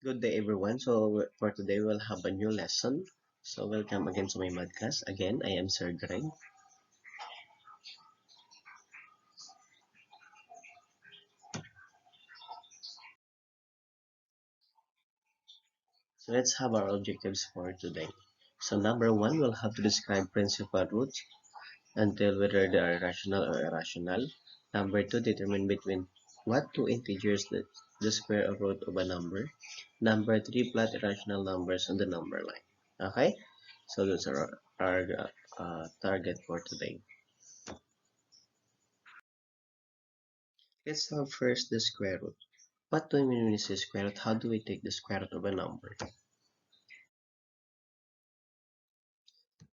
Good day, everyone. So, for today, we'll have a new lesson. So, welcome again to my podcast. Again, I am Sir Greg. So, let's have our objectives for today. So, number one, we'll have to describe principal roots and tell whether they are rational or irrational. Number two, determine between what two integers the square root of a number. Number three, plot irrational numbers on the number line. Okay? So, those are our target for today. Let's have first the square root. What do we mean when we say square root? How do we take the square root of a number?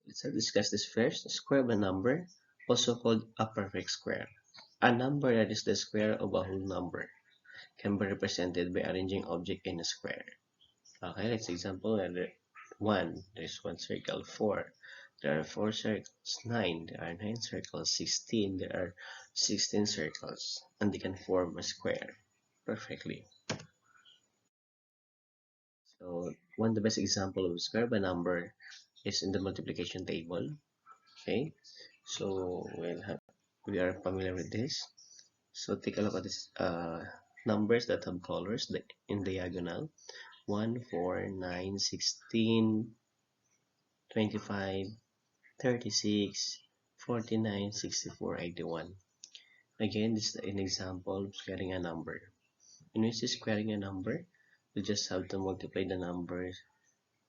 Let's discuss this first. Square of a number, also called a perfect square. A number that is the square of a whole number can be represented by arranging object in a square. Okay, let's example 1. There's one circle. 4. There are 4 circles. 9. There are 9 circles. 16. There are 16 circles. And they can form a square perfectly. So one of the best example of square of a number is in the multiplication table. Okay, so we are familiar with this. So take a look at this numbers that have colors in diagonal: 1, 4, 9, 16, 25, 36, 49, 64, 81. Again, this is an example of squaring a number. When we say squaring a number, we just have to multiply the numbers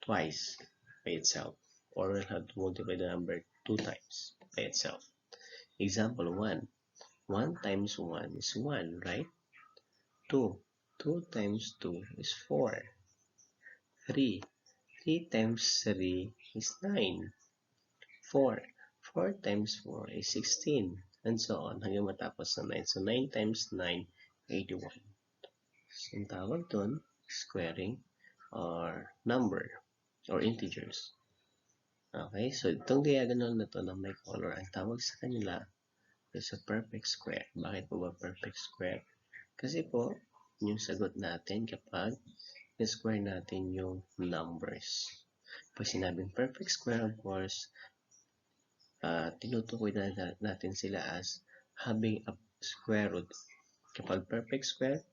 twice by itself, or we'll have to multiply the number 2 times by itself. Example 1. 1 times 1 is 1, right? 2. 2 times 2 is 4. 3. 3 times 3 is 9. 4. 4 times 4 is 16. And so on hanggang matapos na 9. So 9 times 9, 81. So ang tawag doon, squaring or number or integers. Okay, so itong diagonal na to na may color, ang tawag sa kanila is a perfect square. Bakit po ba perfect square? Kasi po, yung sagot natin kapag square natin yung numbers. Pag sinabing perfect square, of course, tinutukoy natin sila as having a square root. Kapag perfect square,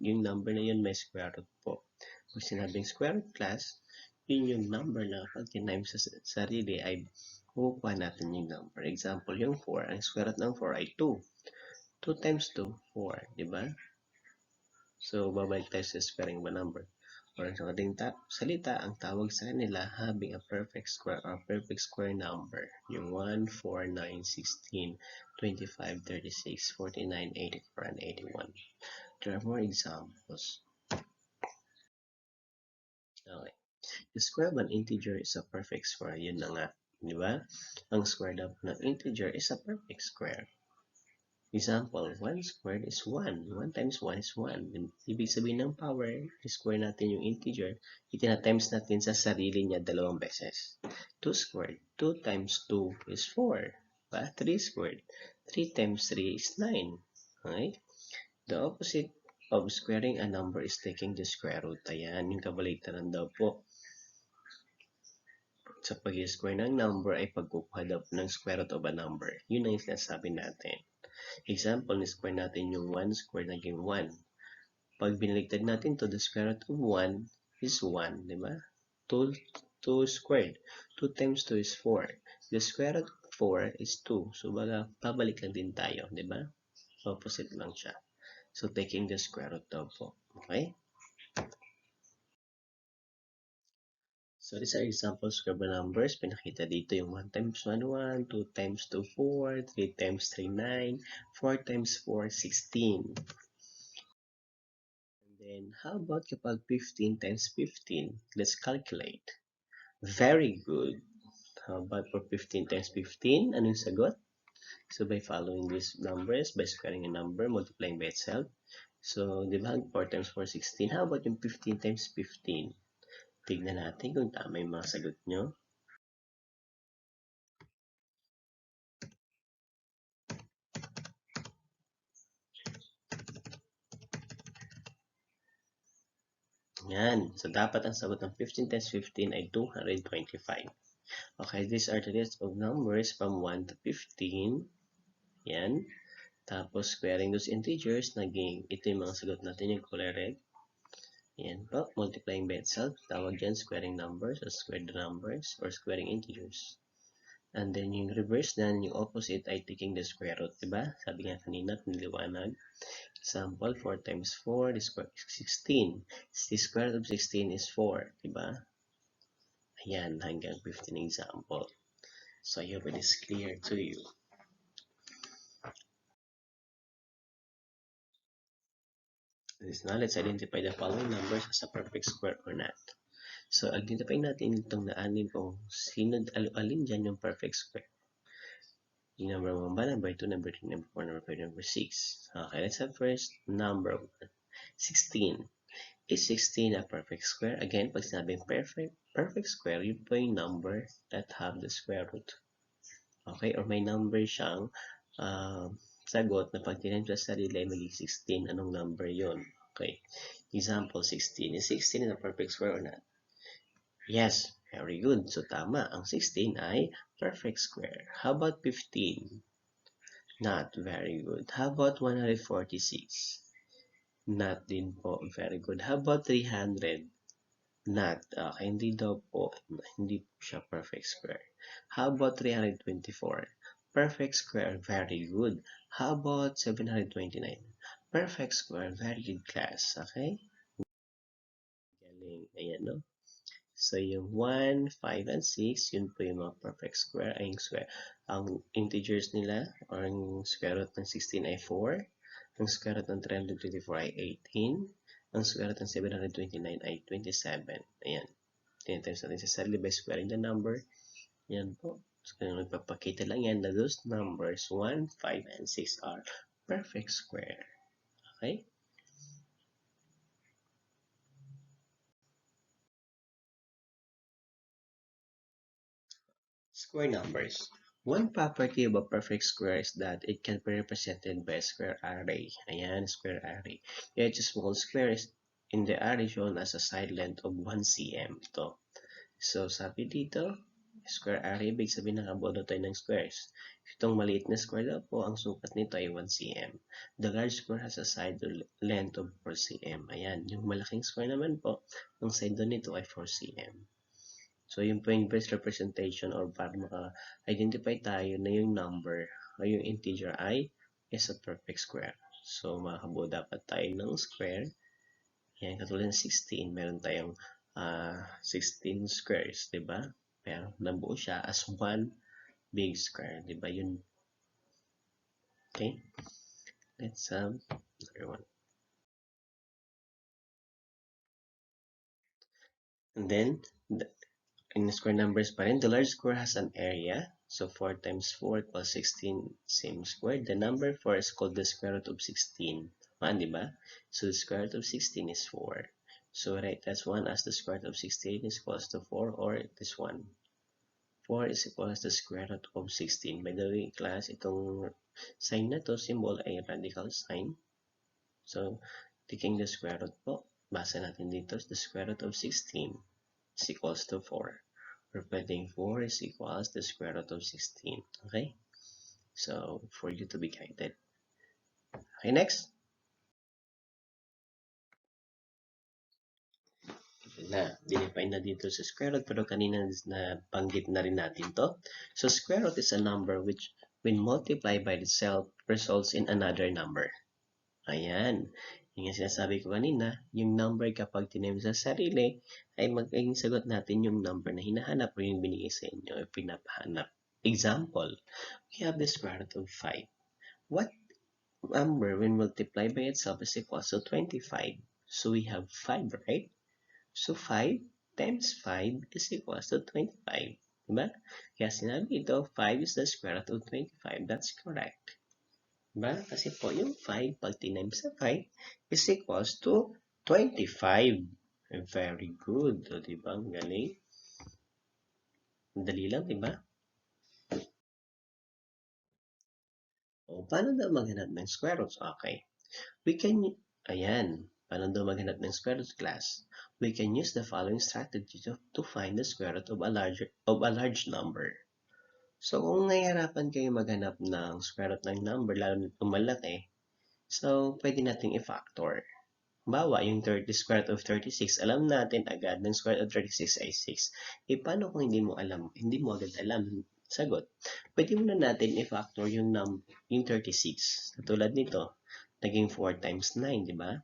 yung number na yun may square root po. Pag sinabing square root class, yun yung number na kapag kinimes sa sarili ay kukuha natin yung number. Example, yung 4, ang square root ng 4 ay 2. 2 times 2, 4, di ba? So, babalik tayo sa squaring of a number. Or sa ating salita, ang tawag sa kanila having a perfect square or perfect square number. Yung 1, 4, 9, 16, 25, 36, 49, 84, and 81. There are more examples. Okay. The square of an integer is a perfect square. Yun na nga. Di ba? Ang square daw ng integer is a perfect square. Example, 1 squared is 1. 1 times 1 is 1. And ibig sabihin ng power, square natin yung integer, itina-times natin sa sarili niya dalawang beses. 2 squared, 2 times 2 is 4. 3 squared, 3 times 3 is 9. Okay? The opposite of squaring a number is taking the square root. Ayan, yung kabaligtaran daw po. Sa pag-square ng number ay pagkukuha daw ng square root of a number. Yun ang sinasabi natin. Example, ni-square natin yung 1 square naging 1. Pag binaligtad natin to, the square root of 1 is 1, di ba? 2 squared. 2 times 2 is 4. The square root of 4 is 2. So, babalik lang din tayo, di ba? Opposite lang siya. So, taking the square root daw po. Okay? So, these are examples of numbers. Pinakita dito yung 1 times 1, 1, 2 times 2, 4, 3 times 3, 9, 4 times 4, 16. And then, how about kapag 15 times 15? Let's calculate. Very good. How about for 15 times 15? Anong sagot? So, by following these numbers, by squaring a number, multiplying by itself. So, di ba, 4 times 4, 16. How about yung 15 times 15? Tignan natin kung tama yung mga sagot nyo. Yan. So, dapat ang sagot ng 15 times 15 ay 225. Okay, these are the list of numbers from 1 to 15. Yan. Tapos, squaring those integers, naging ito yung mga sagot natin, yung color red. Yan po, multiplying by itself. Tawag dyan, squaring numbers or squared numbers or squaring integers. And then, yung reverse na, yung opposite ay taking the square root, diba? Sabi nga kanina, piniliwanag. Example, 4 times 4, the square is 16. The square root of 16 is 4, diba? Ayan, hanggang 15 example. So, I hope it is clear to you. Now, let's identify the following numbers as a perfect square or not. So, identify natin itong naanin kung sino alin dyan yung perfect square. Yung number 1 ba, number 2, number 3, number 4, number 5, number 6. Okay, let's have first number 1. 16. Is 16 a perfect square? Again, pag sinabing perfect square, yun po yung number that have the square root. Okay, or may number siyang sagot na pag tinanong sa sarili ay magiging 16. Anong number yon? Okay, example 16. Is 16 a perfect square or not? Yes, very good. So, tama. Ang 16 ay perfect square. How about 15? Not very good. How about 146? Not din po. Very good. How about 300? Not. Hindi daw po. Hindi po siya perfect square. How about 324? Perfect square. Very good. How about 729? Perfect square. Very good class. Okay? Galing. Ayan, no? So, yung 1, 5, and 6, yun po yung mga perfect square. Ay, yung square. Ang integers nila, or ang square root ng 16 ay 4. Ang square root ng 324 ay 18. Ang square root ng 729 ay 27. Ayan. Tinitimes natin sa sarili by squaring the number. Yan po. So, kung nagpapakita lang yan na those numbers 1, 5, and 6 are perfect square. Okay? Square numbers. One property of a perfect square is that it can be represented by a square array. Ayan, square array. Each small square is in the array shown as a side length of 1 cm. Ito. So, sabi dito, square array, ibig sabihin nakabuo tayo ng squares. Itong maliit na square daw po, ang sukat nito ay 1 cm. The large square has a side length of 4 cm. Ayan, yung malaking square naman po, ang side nito ay 4 cm. So, yun po yung best representation or para maka-identify tayo na yung number o yung integer ay is a perfect square. So, makabuo dapat tayo ng square. Yan, katulad ng 16, meron tayong 16 squares, diba? Pero nabuo siya as one big square, diba? Yun. Okay? Let's another one. And then, in square numbers pa rin, the large square has an area. So, 4 times 4 equals 16, same square. The number 4 is called the square root of 16. Diba? So, the square root of 16 is 4. So, write that's 1 as the square root of 16 is equals to 4, or this one. 4 is equals to the square root of 16. By the way, class, itong sign na to, symbol ay radical sign. So, taking the square root po, basa natin dito, the square root of 16 is equals to 4. Repeating 4 is equals to the square root of 16. Okay? So, for you to be guided. Okay, next. Define na dito sa square root, pero kanina na banggit na rin natin to. So, square root is a number which, when multiplied by itself, results in another number. Ayan. Yung sinasabi ko kanina, yung number kapag tinanim sa sarili, ay magiging sagot natin yung number na hinahanap o yung binigay sa inyo o pinapahanap. Example, we have the square root of 5. What number when multiplied by itself is equal to 25? So we have 5, right? So 5 times 5 is equal to 25. Diba? Kaya sinabi ito, 5 is the square root of 25. That's correct. Diba? Kasi po yung 5, pag tinaim sa 5, is equals to 25. Very good. O, diba? Ang galing. Dali lang, diba? O, paano na maghanap ng square roots? Okay. We can, ayan, Paano daw maghanap ng square root class? We can use the following strategy to find the square root of a large number. So, kung nahihirapan kayo maghanap ng square root ng number, lalo na kung malaki, so, pwede nating i-factor. Bawa, yung square root of 36, alam natin agad ng square root of 36 ay 6. Paano kung hindi mo agad alam sagot? Pwede muna natin i-factor yung 36. Katulad nito, naging 4 times 9, di ba?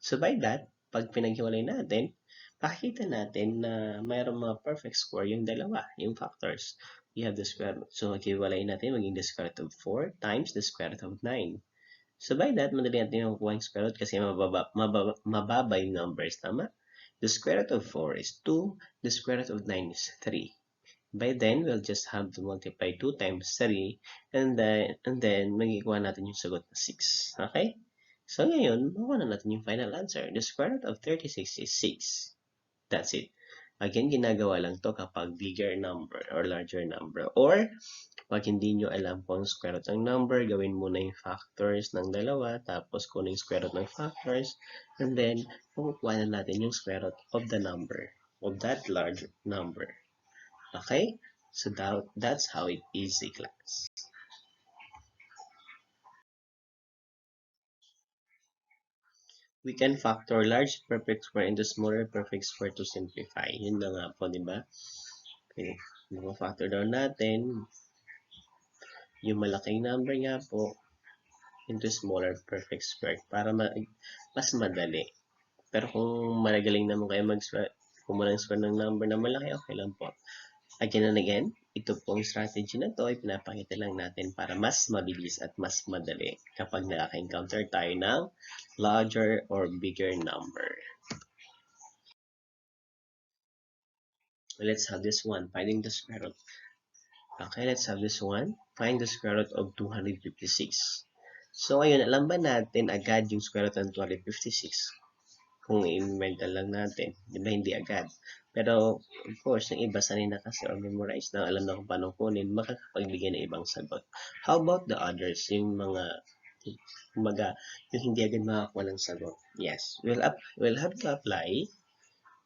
So by that, pag pinaghiwalay natin, pakikita natin na mayroong mga perfect square yung dalawa, yung factors. We have the square root. So maghiwalay natin maging the square root of 4 times the square root of 9. So by that, madali natin yung kuha yung square root kasi mababa yung numbers, tama? The square root of 4 is 2, the square root of 9 is 3. By then, we'll just have to multiply 2 times 3 and then magikuha natin yung sagot na 6. Okay? So ngayon, makuha na natin yung final answer. The square root of 36 is 6. That's it. Again, ginagawa lang to kapag bigger number or larger number. Or, pag hindi nyo alam kung square root ng number, gawin muna yung factors ng dalawa, tapos kunin yung square root ng factors, and then, kukuha na natin yung square root of the number, of that large number. Okay? So, that's how it is, class. We can factor large perfect square into smaller perfect square to simplify. Yun na nga po, di ba? Okay. Factor down natin yung malaking number nga po into smaller perfect square para mas madali. Pero kung magaling naman kayo kumuha ng square ng number na malaki, okay lang po. Again and again, ito pong strategy na to ay pinapakita lang natin para mas mabilis at mas madali kapag nakaka-encounter tayo ng larger or bigger number. Let's have this one, finding the square root. Okay, let's have this one. Find the square root of 256. So, ayun, alam ba natin agad yung square root ng 256? Kung i-mental lang natin, di ba hindi agad? Pero, of course, yung iba sanay na kasi or memorize na alam na kung paano kunin, makakapagbigay ng ibang sagot. How about the others? Yung yung hindi agad makakuha ng sagot. Yes, we'll have to apply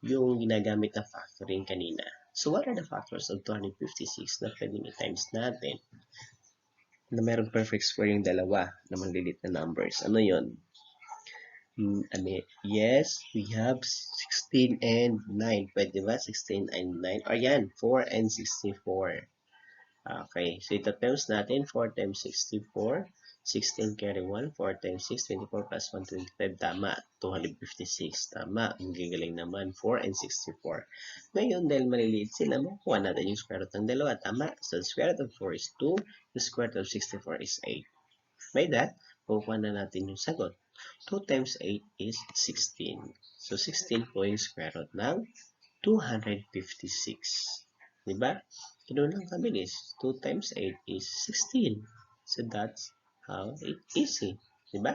yung ginagamit na factoring kanina. So, what are the factors of 256 na pwedeng i-times natin? Na mayroong perfect square yung dalawa na maliliit na numbers. Ano yun? Yes, we have 16 and 9. Pwede ba? 16 and 9. Ayan, 4 and 64. Okay, so ito times natin, 4 times 64. 16 carry 1, 4 times 6, 24 plus 1, 25. Tama, 256. Tama, ang gagaling naman, 4 and 64. Ngayon, dahil maliliit sila, makukuha natin yung square root ng dalawa. Tama, so the square root of 4 is 2, the square root of 64 is 8. By that, makukuha na natin yung sagot. 2 times 8 is 16. So, 16 po yung square root ng 256. Diba? Ganoon lang kabilis. 2 times 8 is 16. So, that's how it is. Diba?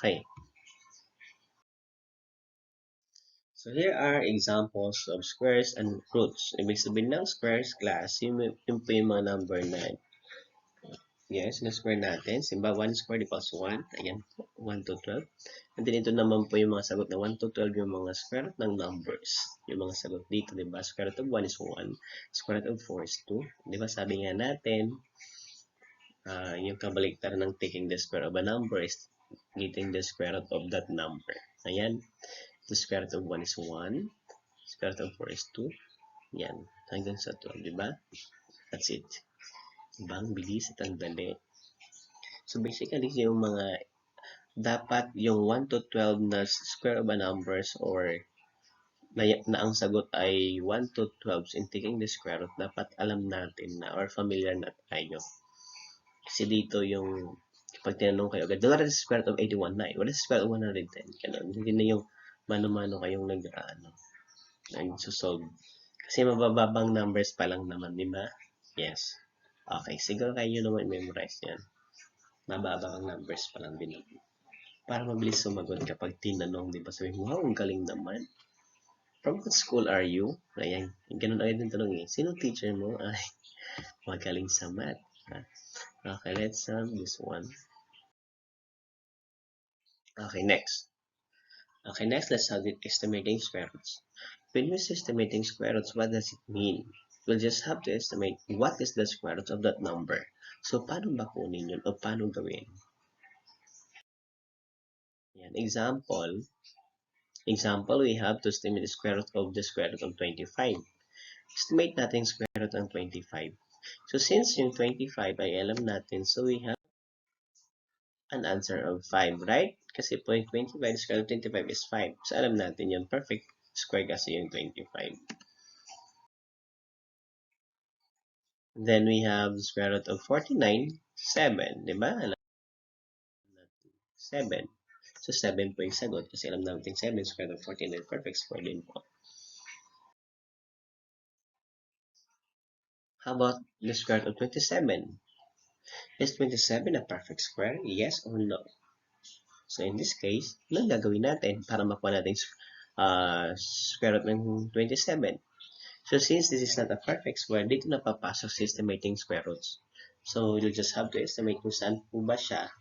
Okay. So, here are examples of squares and roots. Ibig sabihin ng squares class, yung po yung mga number na yes, na-square natin. Simba, 1 squared equals 1. Ayan po, 1 to 12. And then ito naman po yung mga sagot na 1 to 12, yung mga square root ng numbers. Yung mga sagot dito, di ba? Square root of 1 is 1. Square root of 4 is 2. Di ba? Sabi nga natin, yung kabaliktaran ng taking the square of a number is getting the square root of that number. Ayan. The square root of 1 is 1. Square root of 4 is 2. Yan. Hanggang sa 12, di ba? That's it. Diba? Ang bilis at ang dali. So, basically, yung mga dapat yung 1 to 12 na square of a numbers or na ang sagot ay 1 to 12 in taking the square root, dapat alam natin na or familiar na tayo. Kasi dito yung pag tinanong kayo agad, what is the square root of 81? What is the square root of 110? Ganun. Hindi na yung mano-mano kayong nag-solve. Kasi mabababang numbers pa lang naman, di ba? Yes. Okay, siguro kayo naman memorize yan. Mababa ang numbers pa lang din. Para mabilis sumagot kapag tinanong, di ba? Sabi mo, wow, ang galing naman. From what school are you? Ayan, ganun agad yung tanong eh. Sino teacher mo? Ay, magaling sa math. Okay, let's this one. Okay, next. Okay, next let's have it estimating square roots. When we use estimating square roots, what does it mean? We'll just have to estimate what is the square root of that number. So, paano ba kunin yun o paano gawin? Yan, example, we have to estimate the square root of the square root of 25. Estimate natin square root ng 25. So, since yung 25 ay alam natin, so we have an answer of 5, right? Kasi 0.25 square root of 25 is 5. So, alam natin yung perfect square kasi yung 25. Then we have the square root of 49, 7, di ba? Alam natin, 7. So, 7 po yung sagot kasi alam natin 7 square root of 49, perfect square din po. How about the square root of 27? Is 27 a perfect square? Yes or no? So, in this case, anong gagawin natin para makuha natin square root ng 27? So, since this is not a perfect square, dito na papasok sa estimating square roots. So, you'll just have to estimate kung saan po ba siya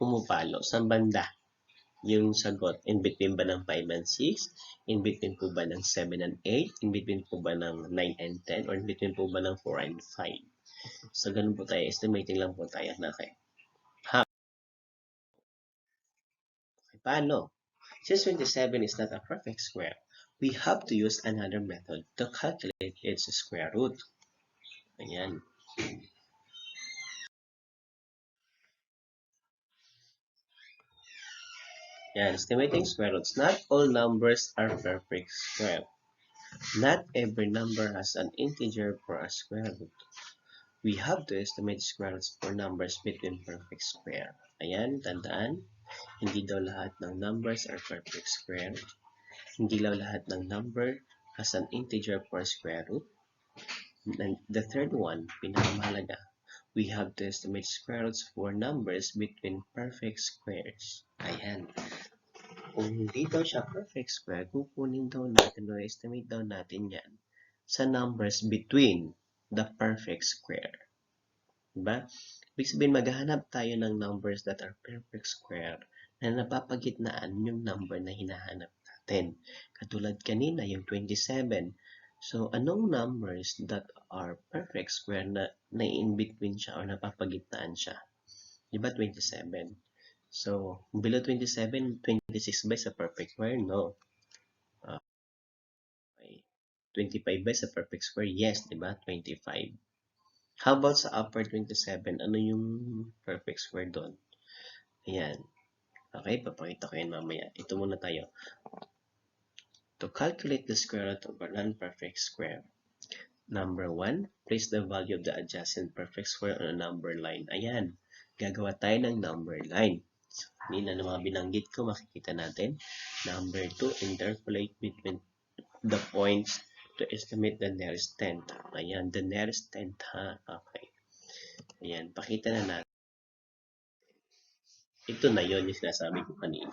pumapalo, saan banda yung sagot. In between ba ng 5 and 6? In between po ba ng 7 and 8? In between po ba ng 9 and 10? Or in between po ba ng 4 and 5? So, ganun po tayo. Estimating lang po tayo. Okay. Paano? Since 27 is not a perfect square, we have to use another method to calculate its square root. Ayan. Yan, estimating square roots. Not all numbers are perfect square. Not every number has an integer for a square root. We have to estimate square roots for numbers between perfect square. Ayan, tandaan, hindi daw lahat ng numbers are perfect square. Hindi daw lahat ng number has an integer for a square root. And the third one, pinakamahalaga, we have to estimate square roots for numbers between perfect squares. Ayan. Kung hindi daw siya perfect square, kukunin daw natin o estimate daw natin yan sa numbers between the perfect square. Diba? Ibig sabihin, maghahanap tayo ng numbers that are perfect square na napapagitnaan yung number na hinahanap natin. Katulad kanina, yung 27. So, anong numbers that are perfect square na in between siya or napapagitnaan siya? Diba 27? So, below 27, 26 ba is a perfect square? No. Okay. 25 ba is a perfect square? Yes, diba? 25. How about sa upper 27? Ano yung perfect square doon? Ayan. Okay, papakita ko yan mamaya. Ito muna tayo. To calculate the square root of a non-perfect square. Number 1, place the value of the adjacent perfect square on a number line. Ayan. Gagawa tayo ng number line. So, kanina na mga binanggit ko, makikita natin. Number 2, interpolate between the points to estimate the nearest tenth. Ayan, the nearest tenth, ha? Okay. Ayan, pakita na natin. Ito na yon yung sinasabi ko kanina.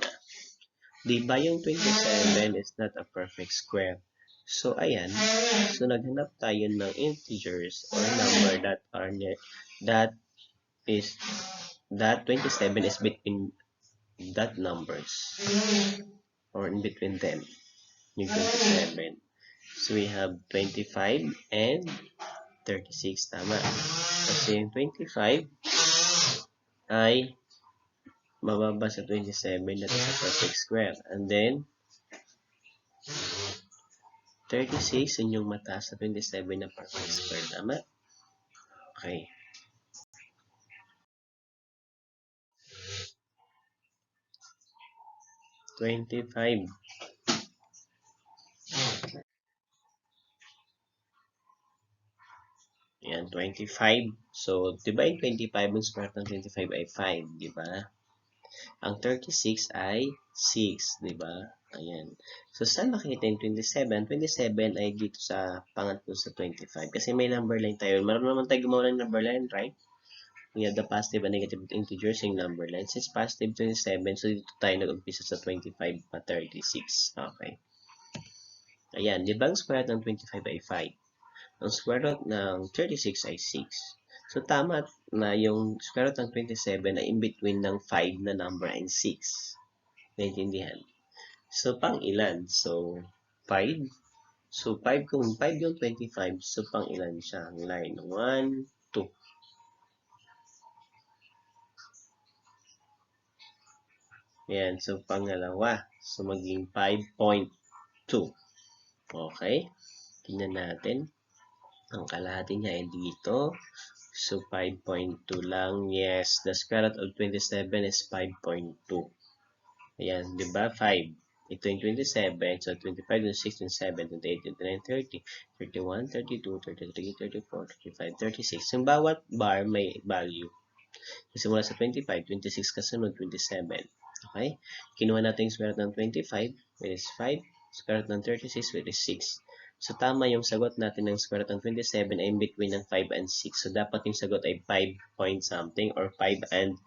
Diba yung 27 is not a perfect square? So, ayan. So, naghanap tayo ng integers or number that are that 27 is between that numbers or in between them. Yung 27. So, we have 25 and 36. Tama. Kasi yung 25 ay mababa sa 27 na sa perfect square. And then, 36 yun yung mataas sa 27 na perfect square. Tama? Okay. $25. Ayan, 25. So, di ba yung 25 ang square ng 25 ay 5, di ba? Ang 36 ay 6, di ba? Ayan. So, saan makikita yung 27? 27 ay dito sa pangatlo sa 25. Kasi may number line tayo. Marunong naman tayo gumawa ng number line, right? We have the positive and negative integers yung number line. Since positive 27, so dito tayo nag-umpisa sa 25 pa 36. Okay. Ayan, di ba ang square root ng 25 ay 5? Ang square root ng 36 ay 6. So, tama na yung square root ng 27 ay in between ng 5 na number and 6. Naintindihan? So, pang ilan? So, 5. So, 5 kung 5 yung 25, so pang ilan siya? Line 1, 2. Yan. So, pangalawa. So, maging 5.2. Okay? Tingnan natin. Ang kalahati niya ay dito. So, 5.2 lang. Yes, the square root of 27 is 5.2. Ayan, di ba? 5. Ito yung 27. So, 25, 26, 27, 28, 29, 30, 31, 32, 33, 34, 35, 36. Yung bawat bar may value. Simula sa 25, 26 kasunod, 27. Okay? Kinuha natin yung square root ng 25, which is 5. Square root ng 36, which is 6. So, tama yung sagot natin ng square root ng 27 ay in between ng 5 and 6. So, dapat yung sagot ay 5 point something or 5 and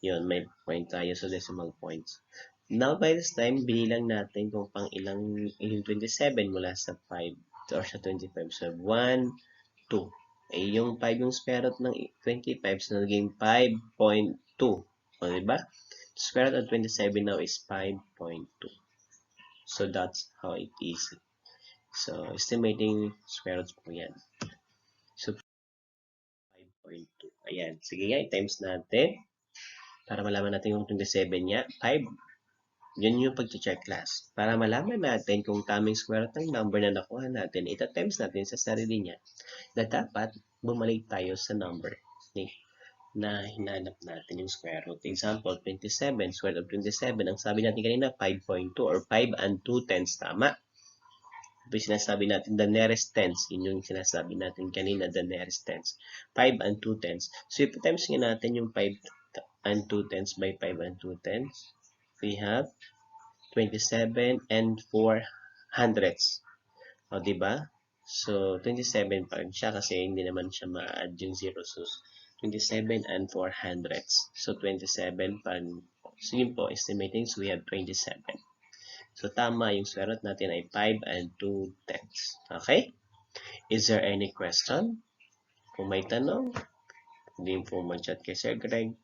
yun, may point tayo sa decimal points. Now, by this time, binilang natin kung pang ilang yung 27 mula sa 5 or sa 25. So, 1, 2. Eh, yung 5 yung square root ng 25, so naging 5.2. O, diba? Square root of 27 now is 5.2. So, that's how it is. So, estimating square roots po yan. So, 5.2. Ayan. Sige nga, i-times natin. Para malaman natin yung 27 niya. 5. Yun yung pag-check class. Para malaman natin kung taming square root ng number na nakuha natin, ita-times natin sa sarili niya. Na dapat bumalik tayo sa number na hinanap natin yung square root. Example, 27. Square root of 27. Ang sabi natin kanina, 5.2 or 5 and 2 tenths. Tama. Ito yung sinasabi natin, the nearest tens. Yun yung sinasabi natin kanina, the nearest tens. 5 and 2 tenths. So, if times nga natin yung 5 and 2 tenths by 5 and 2 tenths, we have 27 and 4 hundredths. O, diba? So, 27 pa rin siya kasi hindi naman siya ma-add yung 0. So, 27 and 4 hundredths. So, 27 pa rin. So, yun po, estimating. So, we have 27. So, tama yung square root natin ay 5 and 2 tenths. Okay? Is there any question? Kung may tanong, hindi po mag-chat kay Sir Greg.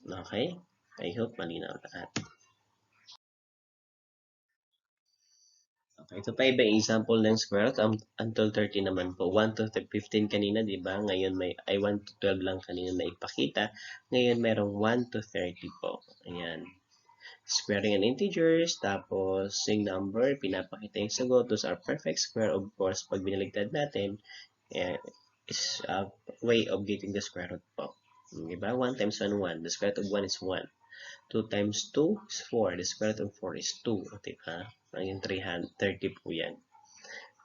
Okay? I hope malinaw lahat. Okay, ito pa iba example ng square root until 30 naman po. 1 to 15 kanina, di ba? Ngayon may, ay 1 to 12 lang kanina na ipakita. Ngayon merong 1 to 30 po. Ayan. Squaring an integers, tapos yung number, pinapakita yung sagot. Those are perfect square, of course. Pag binaligtad natin, is a way of getting the square root po. Diba? 1 times 1, 1. The square root of 1 is 1. 2 times 2 is 4. The square root of 4 is 2. Diba? Yung 330 po yan.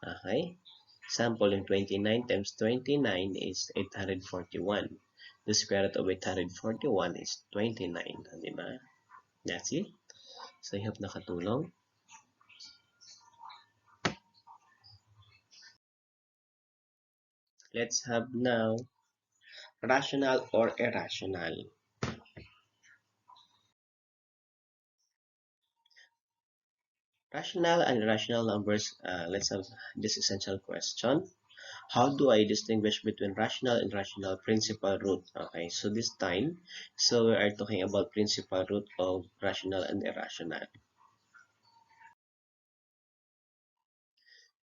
Okay? Sample, yung 29 times 29 is 841. The square root of 841 is 29. Diba? That's it. So, I hope nakatulong. Let's have now rational or irrational. Rational and irrational numbers, let's have this essential question. How do I distinguish between rational and irrational principal root? Okay, so this time, so we are talking about principal root of rational and irrational.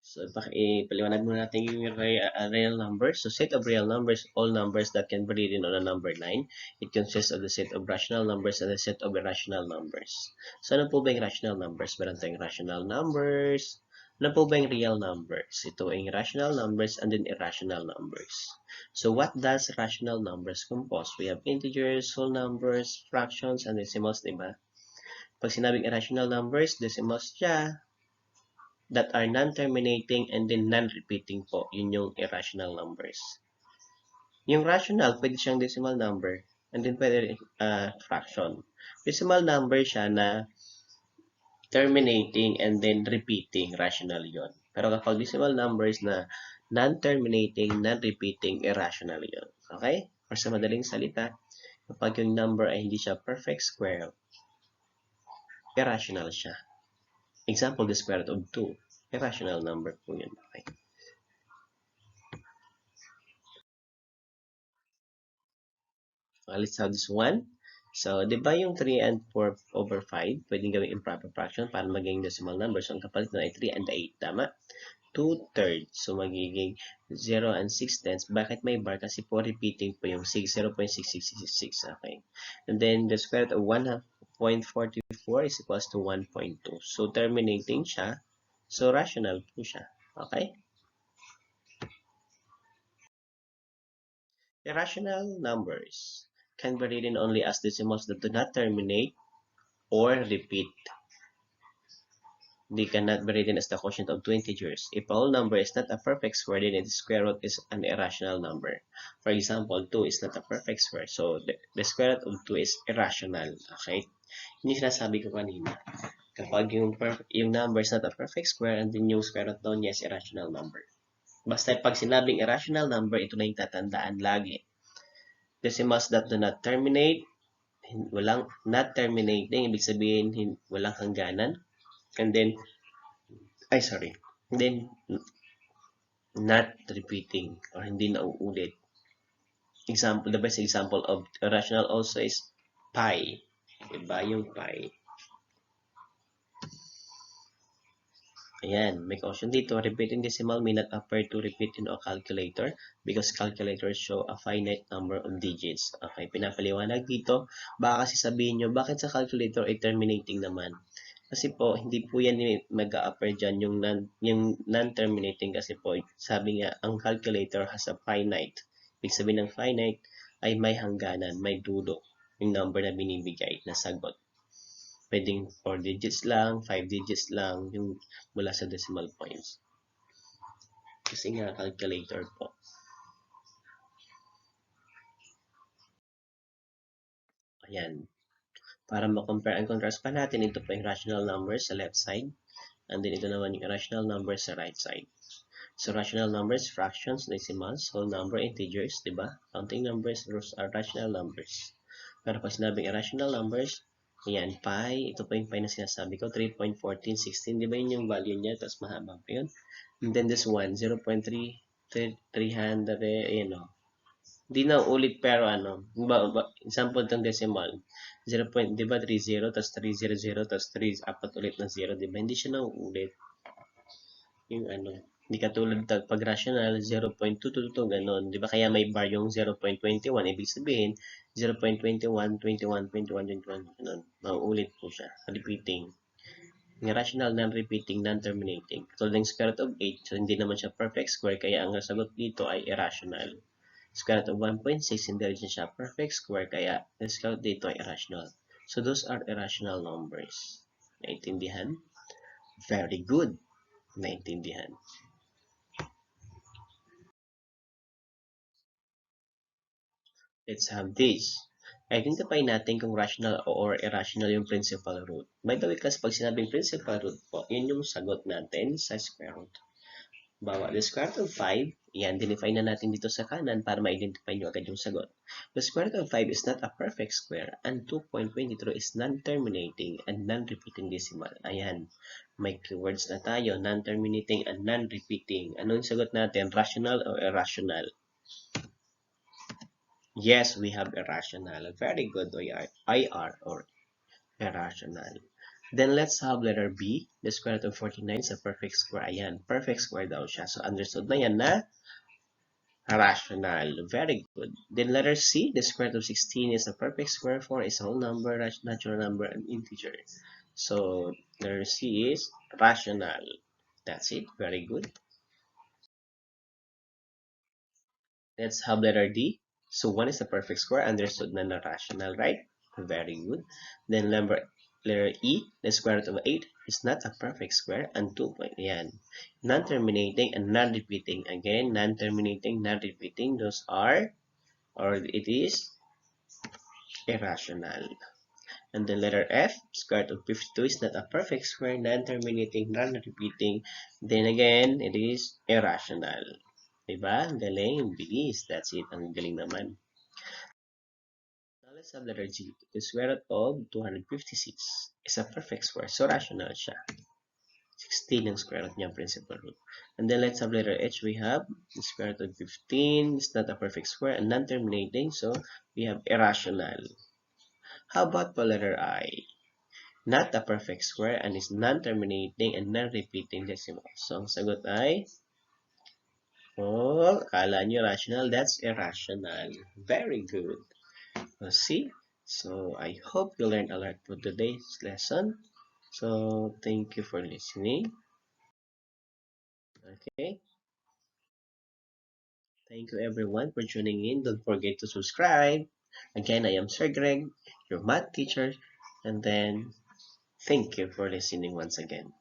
So, ipaliwanag muna natin yung real numbers. So, set of real numbers, all numbers that can be written on a number line. It consists of the set of rational numbers and the set of irrational numbers. So, ano po ba yung rational numbers? Meron tayong rational numbers. Ano po ba yung real numbers? Ito ay rational numbers and then irrational numbers. So, what does rational numbers compose? We have integers, whole numbers, fractions, and decimals, diba? Pag sinabing irrational numbers, decimals siya, that are non-terminating and then non-repeating po. Yun yung irrational numbers. Yung rational, pwede siyang decimal number and then pwede fraction. Decimal number siya na terminating and then repeating, rational yon. Pero kapag decimal numbers na non-terminating, non-repeating, irrational yon. Okay? Or sa madaling salita, kapag yung number ay hindi siya perfect square, irrational siya. Example, the square root of 2. Irrational number po yun. Okay? Let's have this one. So, di ba yung 3 and 4 over 5, pwedeng gawing improper fraction para maging decimal number. So, ang kapalit na ay 3 and 8, tama? 2/3. So, magiging 0 and 6/10. Bakit may bar? Kasi po repeating po yung 0.6666. Okay. And then, the square root of 1.44 is equals to 1.2. So, terminating siya. So, rational po siya. Okay? Irrational numbers can be written only as decimals that do not terminate or repeat. They cannot be written as the quotient of two integers. If a whole number is not a perfect square, then its square root is an irrational number. For example, 2 is not a perfect square. So, the square root of 2 is irrational. Okay? Hindi sinasabi ko kanina. Kapag yung number is not a perfect square, and then yung square root doon niya is irrational number. Basta pag sinabing irrational number, ito na yung tatandaan lagi. Decimals that do not terminate, walang not terminating, ibig sabihin walang hangganan. And then, And then, not repeating or hindi na uulit. Example, the best example of irrational also is pi. Diba? Yung pi. Ayan, may caution dito. Repeating decimal may not appear to repeat in a calculator because calculators show a finite number of digits. Okay, pinapaliwanag dito. Baka kasi sabihin nyo, bakit sa calculator ay terminating naman? Kasi po, hindi po yan mag-a-appear dyan yung non-terminating kasi po, sabi nga, ang calculator has a finite. Ibig sabihin ng finite ay may hangganan, may dulo, yung number na binibigay na sagot. Pwedeng 4 digits lang, 5 digits lang, yung mula sa decimal points. Kasi nga, calculator po. Ayan. Para ma-compare and contrast pa natin, ito po yung rational numbers sa left side. And then ito naman yung irrational numbers sa right side. So, rational numbers, fractions, decimals, whole number, integers, diba? Counting numbers, those are rational numbers. Pero pag sinabing irrational numbers, ayan, pi, ito po yung pi na sinasabi ko, 3.1416, diba yun yung value niya, tapos mahaba pa yun. And then this one, 0.300, ayan o. Hindi na ulit pero ano, example itong decimal, 0. Diba 30, tapos 300, tapos 3, apat ulit na 0, diba? Hindi siya na uulit. Yung ano, hindi katulad pag rational, 0.222, ganon. Di ba kaya may bar yung 0.21, ibig sabihin, 0.21, 21, 21, 21, ganon. Mauulit po siya, repeating. Yung rational, non-repeating, non-terminating. Katulad ng square root of 8, so hindi naman siya perfect square, kaya ang sagot dito ay irrational. Square root of 1.6, hindi rin siya perfect square, kaya ang sagot dito ay irrational. So those are irrational numbers. Naintindihan? Very good. Naintindihan. Let's have this. Identify natin kung rational or irrational yung principal root. By the way, kasi pag sinabing principal root po, yun yung sagot natin sa square root. Bawa, the square root of 5, i-identify na natin dito sa kanan para ma-identify nyo agad yung sagot. The square root of 5 is not a perfect square and 2.23 is non-terminating and non-repeating decimal. Ayan, may keywords na tayo, non-terminating and non-repeating. Ano yung sagot natin? Rational or irrational? Yes, we have irrational. Very good, IR or irrational. Then let's have letter B. The square root of 49 is a perfect square. Ayan, perfect square daw siya. So understood na yan na rational. Very good. Then letter C. The square root of 16 is a perfect square. 4 is a whole number, natural number, and integer. So letter C is rational. That's it. Very good. Let's have letter D. So 1 is a perfect square, understood na na rational, right? Very good. Then letter E, the square root of 8 is not a perfect square, and 2 point, yan. Non-terminating and non-repeating. Again, non-terminating, non-repeating, those are, or it is, irrational. And then letter F, square root of 52 is not a perfect square, non-terminating, non-repeating. Then again, it is irrational. Diba? Ang galing, bilis. That's it. Ang galing naman. Now let's have letter G. The square root of 256 is a perfect square. So rational siya. 16 ang square root niya, principal root. And then let's have letter H. We have the square root of 15 is not a perfect square and non-terminating. So we have irrational. How about for letter I? Not a perfect square and is non-terminating and non-repeating decimal. So, ang sagot ay, oh, kala nyo rational, that's irrational. Very good. See? So, I hope you learned a lot for today's lesson. So, thank you for listening. Okay? Thank you everyone for tuning in. Don't forget to subscribe. Again, I am Sir Greg, your math teacher. And then, thank you for listening once again.